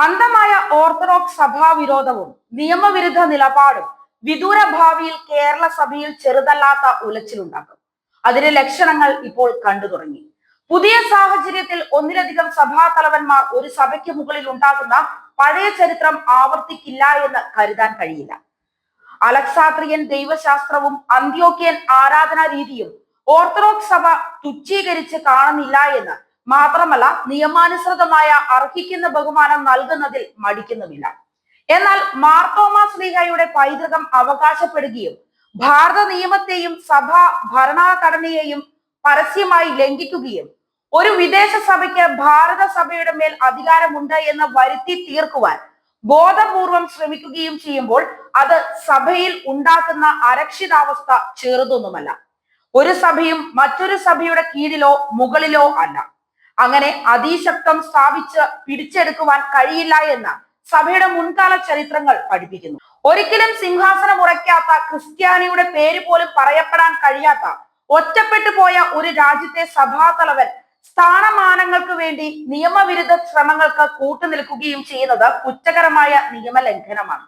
അന്ധമായ ഓർത്തഡോക്സ് സഭാവിരോധവും നിയമവിരുദ്ധ നിലപാടും വിദൂര ഭാവിയിൽ കേരള സഭയിൽ ചെറുതല്ലാത്ത ഉലച്ചിലുണ്ടാക്കും. അതിന്റെ ലക്ഷണങ്ങൾ ഇപ്പോൾ കണ്ടു തുടങ്ങി. പുതിയ സാഹചര്യത്തിൽ ഒന്നിലധികം സഭാ തലവന്മാർ ഒരു സഭയ്ക്ക് മുകളിൽ ഉണ്ടാകുന്ന പഴയ ചരിത്രം ആവർത്തിക്കില്ല എന്ന് കരുതാൻ കഴിയില്ല. അലക്സാത്രിയൻ ദൈവശാസ്ത്രവും അന്ത്യോക്യൻ ആരാധനാ രീതിയും ഓർത്തഡോക്സ് സഭ തുച്ഛീകരിച്ച് കാണുന്നില്ല എന്ന് മാത്രമല്ല, നിയമാനുസൃതമായ അർഹിക്കുന്ന ബഹുമാനം നൽകുന്നതിൽ മടിക്കുന്നുമില്ല. എന്നാൽ മാർത്തോമാ ശ്ലീഹായുടെ പൈതൃകം അവകാശപ്പെടുകയും ഭാരത നിയമത്തെയും സഭാ ഭരണഘടനയെയും പരസ്യമായി ലംഘിക്കുകയും ഒരു വിദേശ സഭയ്ക്ക് ഭാരത സഭയുടെ മേൽ അധികാരമുണ്ട് എന്ന് വരുത്തി തീർക്കുവാൻ ബോധപൂർവം ശ്രമിക്കുകയും ചെയ്യുമ്പോൾ അത് സഭയിൽ ഉണ്ടാക്കുന്ന അരക്ഷിതാവസ്ഥ ചെറുതൊന്നുമല്ല. ഒരു സഭയും മറ്റൊരു സഭയുടെ കീഴിലോ മുകളിലോ അല്ല. അങ്ങനെ അതിശക്തം സ്ഥാപിച്ച് പിടിച്ചെടുക്കുവാൻ കഴിയില്ല എന്ന് സഭയുടെ മുൻകാല ചരിത്രങ്ങൾ പഠിപ്പിക്കുന്നു. ഒരിക്കലും സിംഹാസനം ഉറയ്ക്കാത്ത, ക്രിസ്ത്യാനിയുടെ പേര് പോലും പറയപ്പെടാൻ കഴിയാത്ത, ഒറ്റപ്പെട്ടു പോയ ഒരു രാജ്യത്തെ സഭാതലവൻ സ്ഥാനമാനങ്ങൾക്ക് വേണ്ടി നിയമവിരുദ്ധ ശ്രമങ്ങൾക്ക് കൂട്ടുനിൽക്കുകയും ചെയ്യുന്നത് കുറ്റകരമായ നിയമലംഘനമാണ്.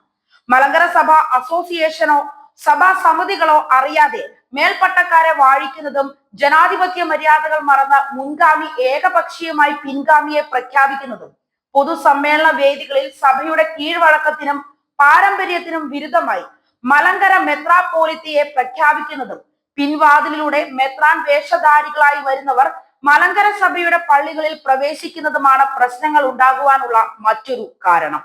മലങ്കര സഭ അസോസിയേഷനോ സഭാ സമിതികളോ അറിയാതെ മേൽപ്പട്ടക്കാരെ വാഴിക്കുന്നതും ജനാധിപത്യ മര്യാദകൾ മറന്ന് മുൻഗാമി ഏകപക്ഷീയമായി പിൻഗാമിയെ പ്രഖ്യാപിക്കുന്നതും പൊതുസമ്മേളന വേദികളിൽ സഭയുടെ കീഴ്വഴക്കത്തിനും പാരമ്പര്യത്തിനും വിരുദ്ധമായി മലങ്കര മെത്രാപ്പോലിത്തയെ പ്രഖ്യാപിക്കുന്നതും പിൻവാതിലിലൂടെ മെത്രാൻ വേഷധാരികളായി വരുന്നവർ മലങ്കര സഭയുടെ പള്ളികളിൽ പ്രവേശിക്കുന്നതുമാണ് പ്രശ്നങ്ങൾ ഉണ്ടാകുവാനുള്ള മറ്റൊരു കാരണം.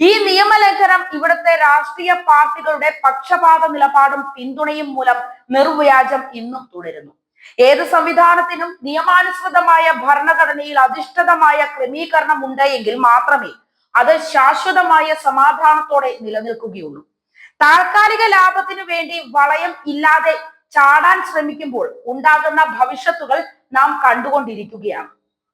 ഈ നിയമലംഘനം ഇവിടുത്തെ രാഷ്ട്രീയ പാർട്ടികളുടെ പക്ഷപാത നിലപാടും പിന്തുണയും മൂലം നിർവ്യാജം ഇന്നും തുടരുന്നു. ഏത് സംവിധാനത്തിനും നിയമാനുസൃതമായ ഭരണഘടനയിൽ അധിഷ്ഠിതമായ ക്രമീകരണം ഉണ്ടെങ്കിൽ മാത്രമേ അത് ശാശ്വതമായ സമാധാനത്തോടെ നിലനിൽക്കുകയുള്ളൂ. താൽക്കാലിക ലാഭത്തിനു വേണ്ടി വളയം ഇല്ലാതെ ചാടാൻ ശ്രമിക്കുമ്പോൾ ഉണ്ടാകുന്ന ഭവിഷ്യത്തുകൾ നാം കണ്ടുകൊണ്ടിരിക്കുകയാണ്.